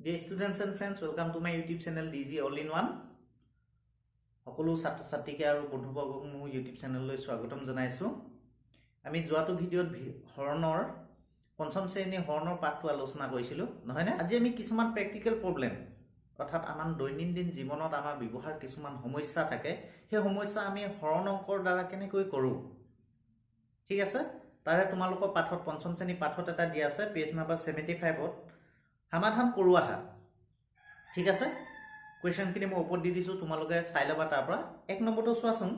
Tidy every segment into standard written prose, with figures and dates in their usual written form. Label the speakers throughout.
Speaker 1: Dear students and friends, welcome to my YouTube channel DG All in One. সকলো ছাত্ৰ ছাত্ৰীকে আৰু বন্ধুবৰ্গক মোৰ YouTube চেনেললৈ স্বাগতম জনাইছো। আমি যোৱাটো ভিডিঅ'ত হৰণৰ পঞ্চম শ্ৰেণীৰ হৰণৰ পাঠটো আলোচনা কৰিছিলো নহয় নে? আজি আমি কিছুমান প্ৰেক্টিকেল প্ৰবলেম অৰ্থাৎ আমাৰ দৈনন্দিন জীৱনত আমাৰ ব্যৱহাৰ কিছুমান সমস্যা থাকে, সেই সমস্যা আমি হৰণ অংকৰ দ্বাৰা কেনেকৈ কৰো। ঠিক আছে? তাৰে তোমালোকৰ পাঠত পঞ্চম শ্ৰেণী পাঠত এটা দিয়া আছে পেজ নম্বৰ 75ত সমাধান কৰো আহা। ঠিক আছে? কুৱেশ্যন খিনি মই ওপৰত দি দিছো, তোমালোকে চাই লবা। তাৰ পৰা এক নম্বৰটো চোৱাচোন।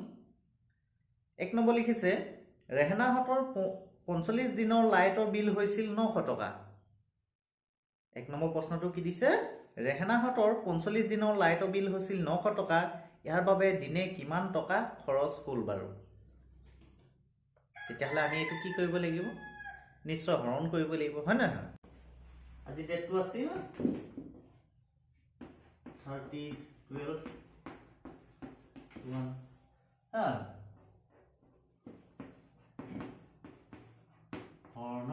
Speaker 1: এক নম্বৰ লিখিছে ৰেহনাহঁতৰ 45 দিনৰ লাইটৰ বিল হৈছিল 900 টকা। এক নম্বৰ প্ৰশ্নটো কি দিছে? ৰেহনাহঁতৰ 45 দিনৰ লাইটৰ বিল হৈছিল 900 টকা। ইয়াৰ বাবে দিনে কিমান টকা খৰচ হ'ল বাৰু? তেতিয়াহ'লে আমি এইটো কি কৰিব লাগিব? নিশ্চয় হৰণ কৰিব লাগিব, হয় না নহয়? আজি ডেটটো আছিল 30/12 হৰণ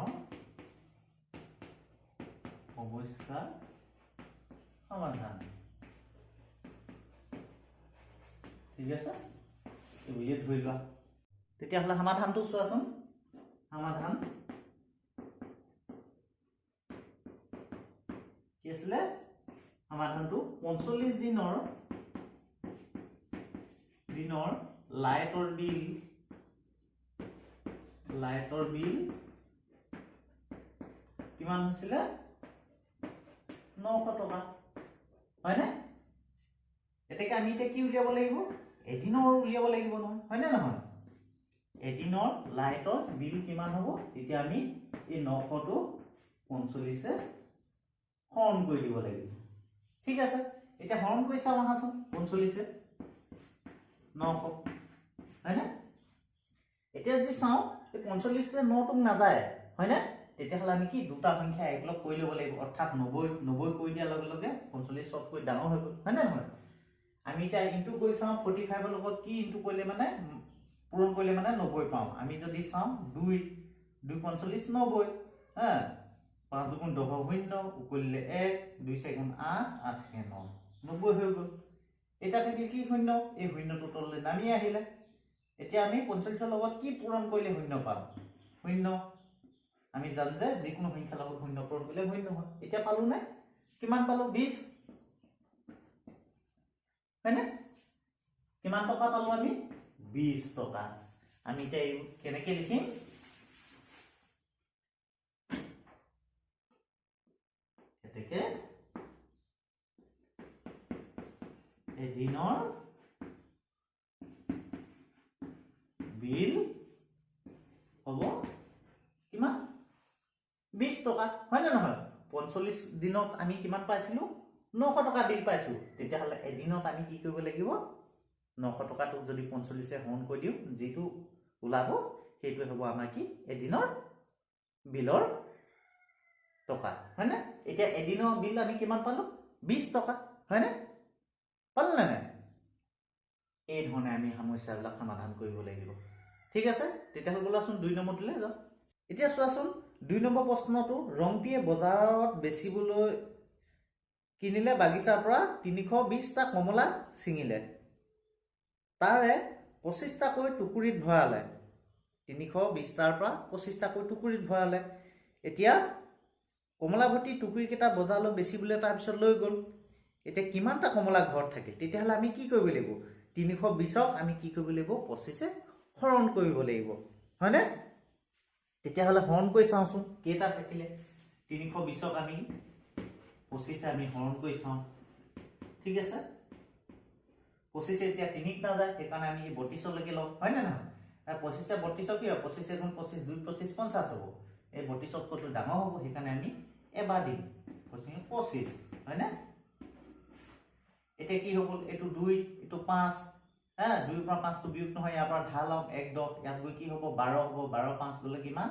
Speaker 1: সমস্যা সমাধান। ঠিক আছে, বুলিয়ে ধৰি লোৱা। তেতিয়াহ'লে সমাধানটো চোৱাচোন। সমাধান কি আছিলে? সমাধানটো 45 দিনৰ লাইটৰ বিল কিমান হৈছিলে? 900 টকা, হয় না? এতেকে আমি কি উলিয়াব লাগিব? এদিনৰ উলিয়াব লাগিব নহয়, হয় না নহয়? এদিনৰ লাইটৰ বিল কিমান হ'ব? এতিয়া আমি এই 900 টো 45 হৰণ কৰি দিব লাগিব। ঠিক আছে, এতিয়া হৰণ কৰি চাওঁ আহাচোন। 45 900, হয় না? এতিয়া যদি চাওঁ এই 45 টোৱে 9 টোক নাযায়, হয় না? তেতিয়াহ'লে আমি কি দুটা সংখ্যা একলগ কৰি ল'ব লাগিব, অৰ্থাৎ 90 কৰি দিয়াৰ লগে লগে 45 সবকৈ ডাঙৰ হৈ গ'ল, হয় না নহয়? আমি এতিয়া ইনটু কৰি চাওঁ 45 ৰ লগত কি ইনটু কৰিলে মানে পূৰণ কৰিলে মানে 90 পাওঁ। আমি যদি চাওঁ 2 45 90, হা 5 2 10 0 উকলিলে 1 2 4 8 8 9 90 হৈ গ'ল। এটা থাকিল কি শূন্য, এই শূন্যটো তললৈ নামি আহিলে। এতিয়া আমি 45 ৰ লগত কি পূৰণ কৰিলে শূন্য পাম? শূন্য। আমি জানো যে যিকোনো সংখ্যাৰ লগত শূন্য পূৰণ কৰিলে শূন্য হয়। এতিয়া পালো নে? কিমান পালো? 20, হয়নে? কিমান টকা পালো আমি? 20 টকা। আমি এতিয়া এই কেনেকৈ লিখিম? এতেকে এদিনৰ বিল হ'ব কিমান? 20 টকা, হয় না নহয়? 45 দিনত আমি কিমান পাইছিলো? 900 টকা বিল পাইছো। তেতিয়াহ'লে এদিনত আমি কি কৰিব লাগিব? 900 টকাটোক যদি 45 হৰণ কৰি দিওঁ, যিটো ওলাব সেইটোৱে হ'ব আমাৰ কি? এদিনৰ বিলৰ টকা, হয় না? এতিয়া এদিনৰ বিল আমি কিমান পালো? 20 টকা, হয় না? পালো না নাই? এই ধৰণে আমি সমস্যাবিলাক সমাধান কৰিব লাগিব। ঠিক আছে, তেতিয়াহ'লে বলাচোন 2 নম্বৰটোলৈ যাওঁ। এতিয়া চোৱাচোন 2 নম্বৰ প্ৰশ্নটো, ৰংপিয়ে বজাৰত বেচিবলৈ কিনিলে বাগিচাৰ পৰা 320টা কমলা ছিঙিলে, তাৰে 25টাকৈ টুকুৰিত ভৰালে। 320টাৰ পৰা 25টাকৈ টুকুৰিত ভৰালে। এতিয়া কমলা ভৰ্তি টুকুৰিকেইটা বজাৰলৈ বেচিবলৈ তাৰপিছত লৈ গ'ল। এতিয়া কিমানটা কমলা ঘৰত থাকিল? তেতিয়াহ'লে আমি কি কৰিব লাগিব? 320ক আমি কি কৰিব লাগিব? 25 হৰণ কৰিব লাগিব, হয়নে? তেতিয়াহ'লে হৰণ কৰি চাওঁচোন কেইটা থাকিলে। 320ক আমি 25 আমি হৰণ কৰি চাওঁ। ঠিক আছে, 25 এতিয়া 3ক নাযায়, সেইকাৰণে আমি 32লৈকে লওঁ, হয় না নহয়? 25 32 কি হয়? 25 গুণ 25 2 25 50 হ'ব। এই 32তকৈতো ডাঙৰ হ'ব, সেইকাৰণে আমি এবাৰ দিম 25, হয় না? এতিয়া কি হ'ব? এইটো 2, এইটো 5, হা 2 ৰ পৰা 5টো বিয়োগ নহয়, ইয়াৰ পৰা ঢাল লওক 1 10, ইয়াত গৈ কি হ'ব? 12 হ'ব। 12 5 গ'লে কিমান?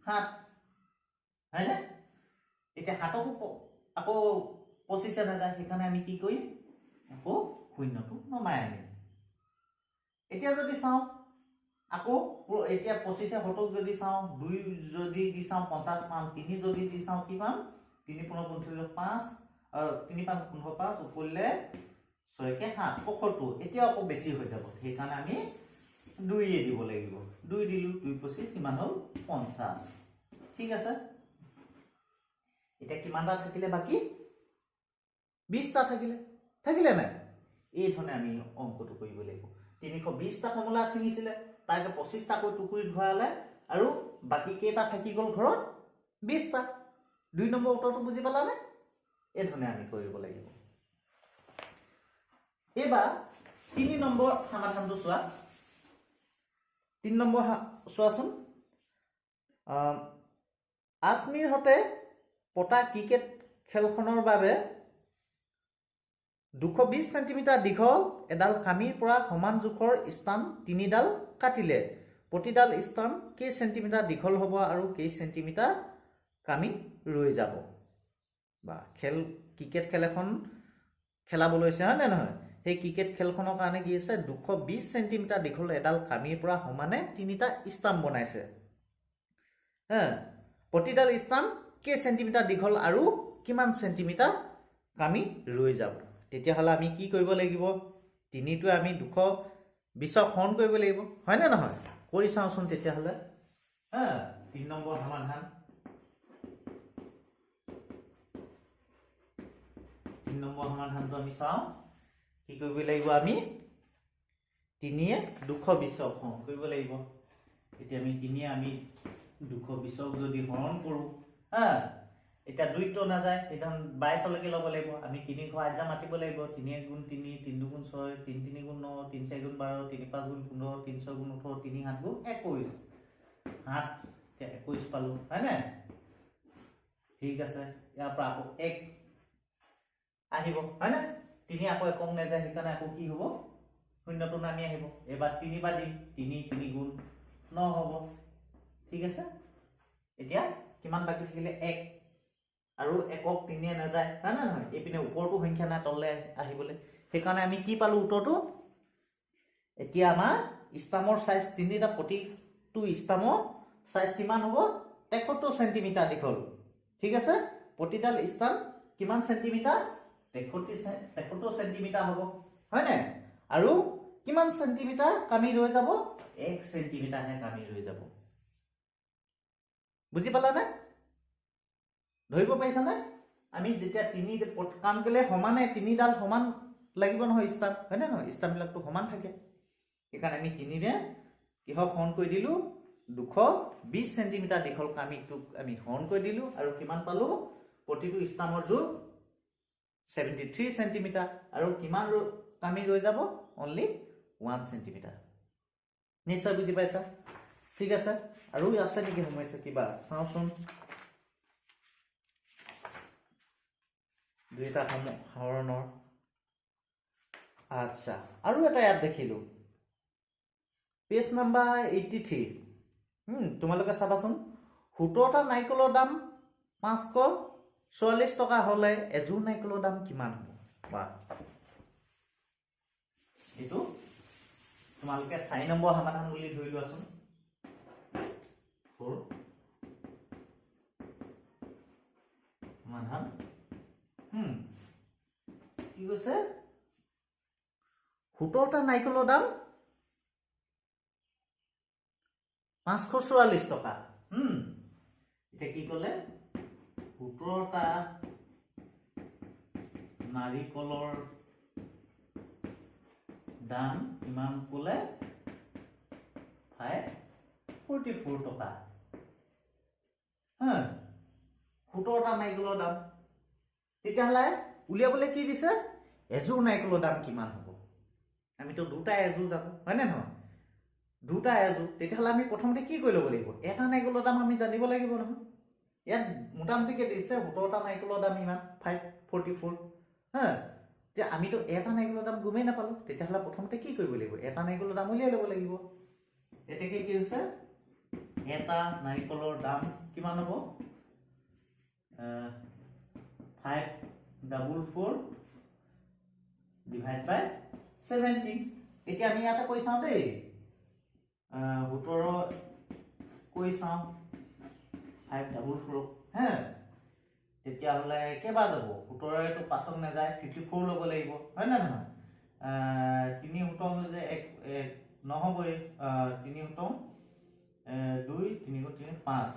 Speaker 1: 7, হয় না? এতিয়া 7কো আকৌ 25 নাযায়, সেইকাৰণে আমি কি কৰিম? আকৌ শূন্যটো নমাই আনিম। এতিয়া যদি চাওঁ আকৌ এতিয়া 25 7ক যদি চাওঁ, 2 যদি দি চাওঁ 50 পাম, 3 যদি দি চাওঁ কি পাম? 3 × 45 5 আৰু 3 5 15 5 উপৰলে 6 কে 7 75 এতিয়া আকৌ বেছি হৈ যাব সেই কাৰণে আমি 2 এ দিব লাগিব 2 দিলু 2 25 কিমান হল 50 ঠিক আছে এতিয়া কিমানটা থাকিলে বাকি 20 টা থাকিলে নাই এই ধৰণে আমি অংকটো কৰিব লাগিব 320 টা কমলা ছিঙিছিলে তাকে 25 টা কৈ টুকুৰিত ভৰালে আৰু বাকি কেইটা থাকি গল ঘৰত 20 টা 2 নম্বৰ উত্তৰটো বুজি পালানে এই ধৰণে আমি কৰিব লাগিব এবাৰ 3 নম্বৰ সমাধানটো চোৱা 3 নম্বৰ চোৱাচোন আসমিৰ হতে পটা ক্ৰিকেট খেলখনৰ বাবে 220 সেন্টিমিটাৰ দীঘল এডাল কামিৰ পৰা সমান জোখৰ ষ্টাম্প 3 ডাল কাটিলে প্ৰতিডাল ষ্টাম্প কেই সেন্টিমিটাৰ দীঘল হ'ব আৰু কেই সেন্টিমিটাৰ কামি ৰৈ যাব বা ক্ৰিকেট খেল এখন খেলাবলৈছে হয় নে নহয় সেই ক্ৰিকেট খেলখনৰ কাৰণে কি আছে 220 সেন্টিমিটাৰ দীঘল এডাল কামিৰ পৰা সমানে 3টা ষ্টাম্প বনাইছে প্ৰতিডাল ষ্টাম্প কেই সেন্টিমিটাৰ দীঘল আৰু কিমান সেন্টিমিটাৰ কামি ৰৈ যাব তেতিয়া হলে আমি কি কৰিব লাগিব 3 টো আমি 220 হৰণ কৰিব লাগিব হয় নে নহয় কৰি চাওচোন তেতিয়া হলে 3 নম্বৰ সমাধান 3 নম্বৰ সমাধানটো আমি চাও কি কৰিব লাগিব আমি 3 এ 220 হৰণ কৰিব লাগিব এতিয়া আমি 3 এ আমি 220 যদি হৰণ কৰো এটা 2 তো না যায় এটা 22 লৈকে লব লাগিব আমি 3 ঘৰ আজা মাতিব লাগিব 3 × 3 3 × 6 3 3 × 9 3 4 × 12 3 5 × 15 3 6 × 18 3 7 × 21 7 21 পালো হয় না ঠিক আছে ইয়াৰ পৰা আকৌ 1 আহিব হয় না 3 আকৌ কম না যায় সেইকাৰণে আকৌ কি হ'ব শূন্যটো নামি আহিব এবাৰ 3 বাৰ দিম 3 3 × 9 হ'ব ঠিক আছে এতিয়া কিমান বাকি থাকিলে 1 আৰু একক 3 এ না যায় হয় না নহয় এপিনে ওপৰটো সংখ্যা না তললে আহিবলে সেই কাৰণে আমি কি পালো উত্তৰটো এতিয়া আমাৰ ষ্টামৰ সাইজ 3টা প্ৰতিটো ষ্টামৰ সাইজ কিমান হ'ব 73 সেন্টিমিটাৰ দীঘল ঠিক আছে প্ৰতিডাল ষ্টাম কিমান সেন্টিমিটাৰ 73 সেন্টিমিটাৰ হ'ব হয় না আৰু কিমান সেন্টিমিটাৰ কামি ৰৈ যাব 1 সেন্টিমিটাৰ হে কামি ৰৈ যাব বুজি পালা না ধৰিব পাইছা না আমি যেতিয়া 3 কাম কৰিলে সমানে 3 ডাল সমান লাগিব নহয় ষ্টাম হয় না নহয় ষ্টাম বিলাকটো সমান থাকে এখানে আমি 3 ৰে কিহক হৰণ কৰি দিলু 220 সেন্টিমিটাৰ দীঘল কামিটোক আমি হৰণ কৰি দিলু আৰু কিমান পালো প্ৰতিটো ষ্টামৰ জোখ 73 সেন্টিমিটাৰ আৰু কিমান কামি ৰৈ যাব অনলি 1 সেন্টিমিটাৰ নিশ্চয় বুজি পাইছা ঠিক আছে আৰু আছে নেকি সমস্যা কিবা চাওচোন দুইটা হৰণৰ আচ্ছা আৰু এটা ইয়াত দেখিলো পেজ নাম্বাৰ 83 তোমালোকে চাবাচোন 17টা নাইকলৰ দাম 544 টকা হলে এজোৰ নাইকলৰ দাম কিমান হ'ব বা এটো তোমালোকে 4 নম্বৰ সমাধান বুলি ধৰি লোৱাচোন 4 সমাধান কি কৈছে 17টা নাইকলৰ দাম 544 টকা এটা কি কলে 17টা নাৰিকলৰ দাম কিমান কলে 544 টকা 17টা নাৰিকলৰ দাম তেতিয়াহলে উলিয়াবলে কি দিছে এজোৰ নাৰিকলৰ দাম কিমান হ'ব আমিতো দুটা এজোৰ যাব হয় না নহয় দুটা এজোৰ তেতিয়াহলে আমি প্ৰথমতে কি কৰি ল'ব লাগিব এটা নাৰিকলৰ দাম আমি জানিব লাগিব নহয় ইয়াত মোটামুটি কে দিছে 17টা নাৰিকলৰ দাম ইমান 544 তে আমিতো এটা নাৰিকলৰ দাম গমেই নাপালো তেতিয়াহলে প্ৰথমতে কি কৰিব লাগিব এটা নাৰিকলৰ দাম উলিয়াই ল'ব লাগিব এতেকে কি হৈছে এটা নাৰিকলৰ দাম কিমান হ'ব 544 ডিভাইড বাই 17 এতিয়া আমি ইয়াতে কৈ চাও দেই 17 কৈ চাও 544 তেতিয়াহ'লে কেইবাৰ যাব 17 তো 5ক নাযায় 54 ল'ব লাগিব হয় না নহয় 3 উত্তম যে 1 নহবই 3 উত্তম 2 3 গুণ 3 5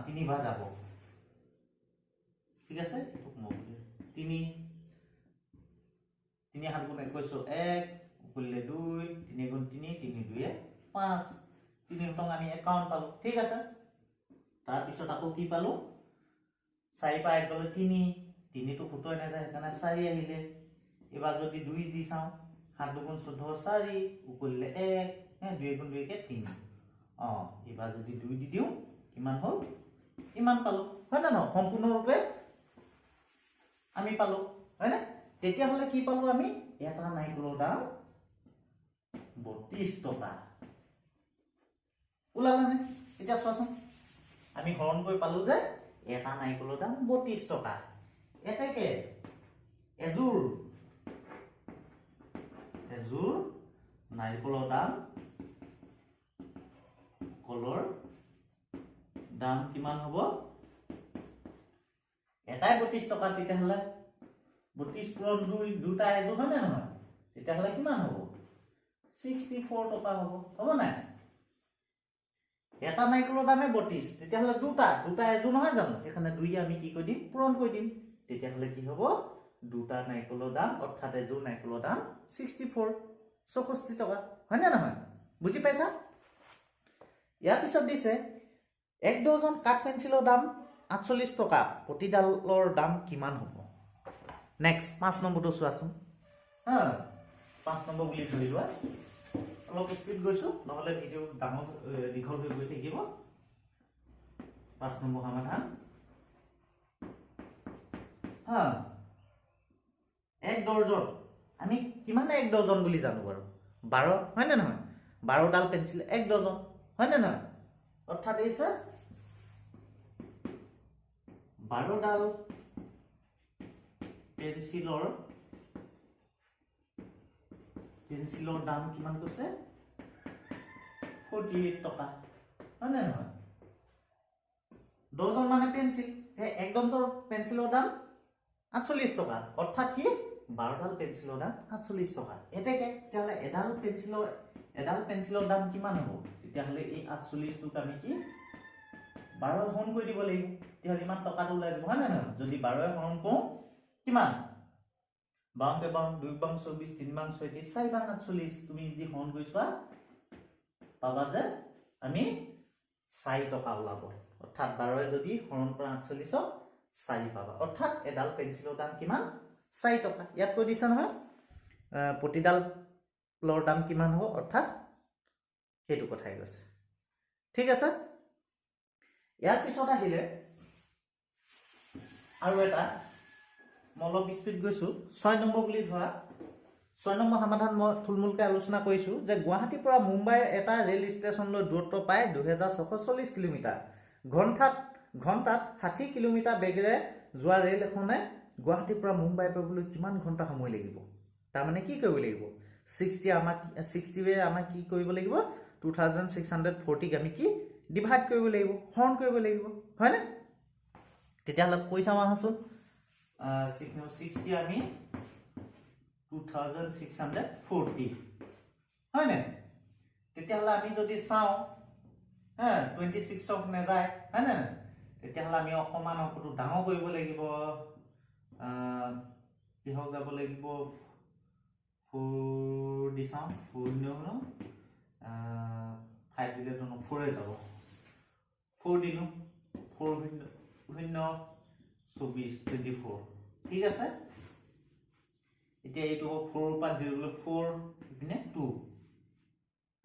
Speaker 1: 3 বাৰ যাব ঠিক আছে 3 3 7 গুণ 21 1 কৰিলে 2 3 গুণ 3 3 2 5 3 উত্তম আমি 51 পালো ঠিক আছে তাৰ পিছত আকৌ কি পালো 4 পা 1 গলে 3 3 তো ফুটই না যায় সেইকাৰণে 4 আহিলে এবাৰ যদি 2 দি চাও 7 গুণ 14 4 কৰিলে 1 2 গুণ 2 কে 3 এবাৰ যদি 2 দি দিও কিমান হল ইমান পালো হয় না ন সম্পূৰ্ণৰূপে আমি পালো হয় না তেতিয়া হলে কি পালো আমি এটা নাইকলৰ দাম 32 টকা ওলালা নে এতিয়া চোৱাচোন আমি হৰণ কৰি পালো যে এটা নাইকলৰ দাম 32 টকা এটাকে এজোৰ নাইকলৰ দাম কিমান হ'ব এটাই 32 টকা তেতিয়া হলে 32 পূৰণ 2 দুটা এজোৰ হয় না নহয় তেতিয়া হলে কিমান হ'ব 64 টকা হ'ব না এটা নাইকলৰ দামে 32 তেতিয়া হলে দুটা এজোৰ নহয় জানো এখানে 2 আমি কি কৰি দিম পূৰণ কৰি দিম তেতিয়া হলে কি হ'ব দুটা নাইকলৰ দাম অৰ্থাৎ এজোৰ নাইকলৰ দাম 64 64 টকা হয় না নহয় বুজি পাইছা ইয়াৰ পিছত দিছে এক ডজন কাঠ পেন্সিলৰ দাম 48 টকা প্ৰতিডালৰ দাম কিমান হ'ব নেক্সট 5 নম্বৰটো চোৱাচোন 5 নম্বৰ বুলি ধৰি লোৱা অলপ স্পিড গৈছো নহলে ভিডিও ডাঙৰ দীঘল হৈ গৈ থাকিব 5 নম্বৰ সমাধান এক ডজন আমি কিমান এক ডজন বুলি জানো বাৰু 12 হয় না নহয় 12 ডাল পেন্সিল এক ডজন হয় না নহয় অৰ্থাৎ এইছে 12 ডাল পেন্সিলৰ দাম কিমান কৈছে 48 টকা হয় না নহয় ডজন মানে পেন্সিল এক ডজন পেন্সিলৰ দাম 48 টকা অৰ্থাৎ কি 12 ডাল পেন্সিলৰ দাম 48 টকা এতেকে তেতিয়াহলে এডাল পেন্সিলৰ দাম কিমান হ'ব তেতিয়াহলে এই 48 টোক আমি কি 12 হৰণ কৰি দিব লাগিব তেতিয়াহলে ইমান টকাটো ওলাই যাব হয় না নহয় যদি 12 হৰণ কৰো কিমান 52 2 24 3 36 4 48 তুমি যদি হৰণ কৰিছা পাবা যে আমি 4 টকা ওলাব অৰ্থাৎ 12 যদি হৰণ কৰা 48ক 4 পাবা অৰ্থাৎ এডাল পেন্সিলৰ দাম কিমান 4 টকা ইয়াত কৈ দিছা নহয় প্ৰতিডালৰ দাম কিমান হ'ব অৰ্থাৎ হেতু কথাই কৈছে ঠিক আছে ইয়াৰ পিছত আহিলে আৰু এটা মলব স্পিড গৈছো 6 নম্বৰ বুলি ধৰা 6 নম্বৰ সমাধান মই থুলমুলকে আলোচনা কৰিছো যে গুৱাহাটীৰ পৰা মুম্বাইৰ এটা ৰেল ষ্টেচনলৈ দূৰত্ব পায় 2640 কিলোমিটাৰ ঘণ্টাত 60 কিলোমিটাৰ বেগেৰে যোৱা ৰেল এখনে গুৱাহাটীৰ পৰা মুম্বাই পাবলৈ কিমান ঘণ্টা সময় লাগিব তাৰ মানে কি কৰিব লাগিব 60 ৱে আমাক কি কৰিব লাগিব 2640 ক আমি কি ডিভাইড কৰিব লাগিব হৰণ কৰিব লাগিব হয় না তেতিয়াহ'লে পইচা মাহাচোন 60 আমি 2640 হয় না তেতিয়াহ'লে আমি যদি চাওঁ 26 ক নেযায় হয় না তেতিয়াহ'লে আমি অকমান অংকটো ডাঙৰ কৰিব লাগিব কি হক যাব লাগিব 4 দি চাওঁ 4 ন 5 দিলে তো 4 যাব 4 দিনো 4 0 24 ঠিক আছে এতিয়া এইটো 4 পা 0 গলে 4 ইপিনে 2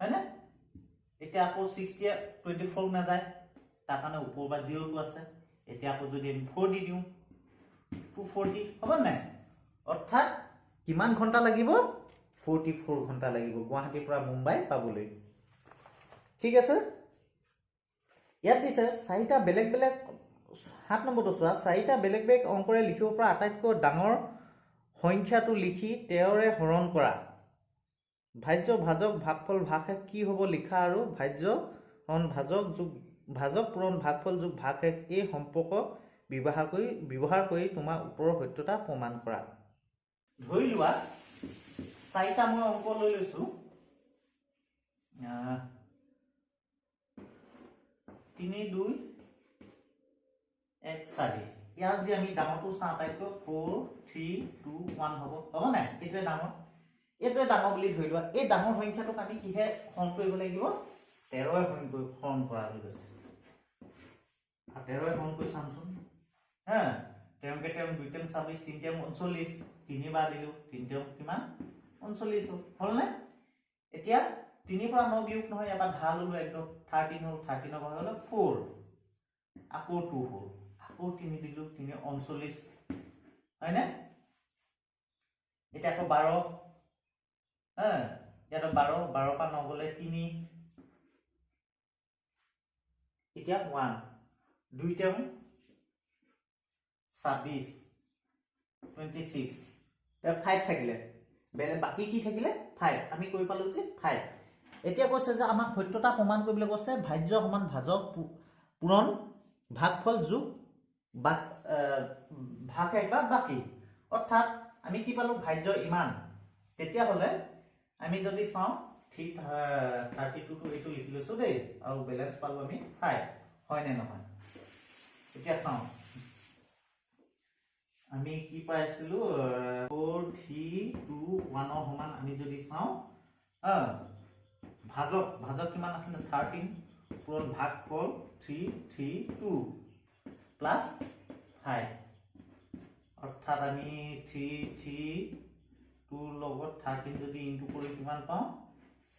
Speaker 1: হয় না এতিয়া আকৌ 60 24 না যায় তাৰ কাৰণে ওপৰ বা 0 টো আছে এতিয়া আকৌ যদি আমি 4 দি দিও 240 হ'ব না অৰ্থাৎ কিমান ঘণ্টা লাগিব 44 ঘণ্টা লাগিব গুৱাহাটীৰ পৰা মুম্বাই পাবলৈ ঠিক আছে ইয়াত দিছে চাৰিটা বেলেগ 7 নম্বৰটো চোৱা চাৰিটা বেলেগ অংকৰে লিখিব পৰা আটাইতকৈ ডাঙৰ সংখ্যাটো লিখি 13 ৰে হৰণ কৰা ভাজ্য ভাজক ভাগফল ভাগশেষ কি হ'ব লিখা আৰু ভাজ্য হৰণ ভাজক পূৰণ ভাগফল যোগ ভাগশেষ এই সম্পৰ্ক ব্যৱহাৰ কৰি তোমাৰ উত্তৰৰ সত্যতা প্ৰমাণ কৰা। ধৰি লোৱা 4টা মই অংক লৈ লৈছো 3 2 1 4 ইয়াৰ যদি আমি ডাঙৰটো চাওঁ আটাইতকৈ 4 3 2 1 হ'ব নাই এইটোৱে ডাঙৰ বুলি ধৰি লোৱা এই ডাঙৰ সংখ্যাটোক আমি কিহে হৰণ কৰিব লাগিব 13 হৰণ কৰা বুলি কৈছে 13 হৰণ কৰি চামচোন হা 13 কে 13 2 3 26 3 39 3 বাৰ দিলো 3 কিমান 39 হ'ল নে এতিয়া 3 পৰা 9 বিয়োগ নহয় এবাৰ ঢাল ললো একদম 13 হ'ল 13 বাৰ হলো 4 আকৌ 2 হ'ল আকৌ 3 দিলো 3 39 হয় না এটা আকৌ 12 হা ইয়াতো 12 পৰা 9 গলে 3 এতিয়া 1 2 26 26 5 থাকিলে বেলে বাকি কি থাকিলে 5 আমি কৈ পালো যে 5 এতিয়া কৈছে যে আমাক সত্যতা প্ৰমাণ কৰিবলৈ কৈছে ভাজ্য সমান ভাজক পূৰণ ভাগফল যোগ ভাগ এক বা বাকি অৰ্থাৎ আমি কি পালো ভাজ্য ইমান তেতিয়া হলে আমি যদি চাও 32 টো এইটো লিখি লৈছো দেই আৰু ব্যালেন্স পালো আমি 5 হয় নে নহয় এতিয়া চাও আমি কি পাইছিলো 4 3 2 1 ৰ সমান আমি যদি চাও ভাজক কিমান আছিল 13 পূৰণ ভাগফল 3 3 2 প্লাস 5 অৰ্থাৎ আমি 3 3 2 লগত 13 যদি ইনটু কৰি কিমান পাও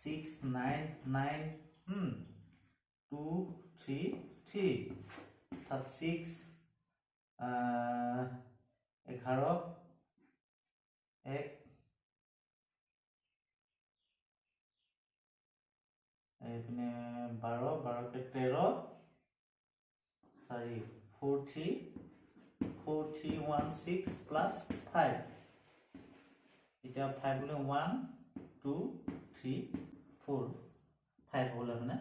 Speaker 1: 6 9 9 2 3 3 অৰ্থাৎ 6 11 1 এইপিনে 12 12 কে 13 4 4316 প্লাস 5 এটা 5 বলে 1 2 3 4 5 হল মানে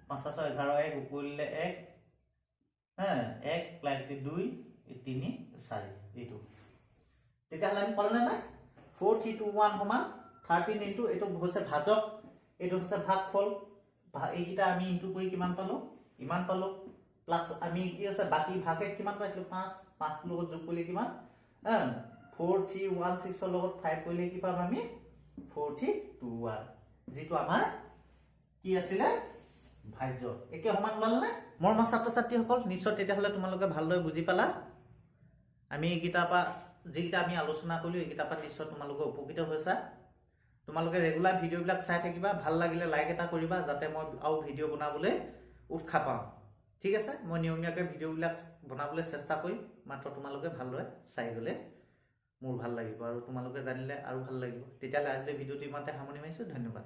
Speaker 1: 5 6 11 1 উপৰিলে 1 হ্যাঁ 1 প্লাস 2 3 4 এইটো তেতিয়া হলে আমি পালো না 4 3 2 1 সমান 13 ইনটু এটো হৈছে ভাজক এটো হৈছে ভাগফল এইকিটা আমি ইনটু কৰি কিমান পালো ইমান পালো প্লাস আমি কি আছে বাকি ভাগে কিমান পাইছিলো 5 5 লগত যোগ কৰিলে কিমান 4316 ৰ লগত 5 কৰিলে কি পাম আমি 4021 যেটো আমাৰ কি আছিল ভাজ্য একে সমান ওলাল না মৰমৰ ছাত্ৰ ছাত্ৰীসকল নিশ্চয় তেতিয়া হলে তোমালোকে ভালদৰে বুজি পালা আমি কিতাপা যিকিটা আমি আলোচনা কৰিলো এই কিতাপা নিশ্চয় তোমালোকে উপকৃত হৈছা তোমালোকে ৰেগুলাৰ ভিডিও বিলাক চাই থাকিবা ভাল লাগিলে লাইক এটা কৰিবা যাতে মই আৰু ভিডিও বনাবলৈ উৎসাহ পাওঁ ঠিক আছে মই নিয়মীয়াকৈ ভিডিও বিলাক বনাবলৈ চেষ্টা কৰিম মাত্ৰ তোমালোকে ভালদৰে চাই গলে মোৰ ভাল লাগিব আৰু তোমালোকে জানিলে আৰু ভাল লাগিব তেতিয়ালে আজিলৈ ভিডিওটো ইমানতে সামৰণি মাৰিছো ধন্যবাদ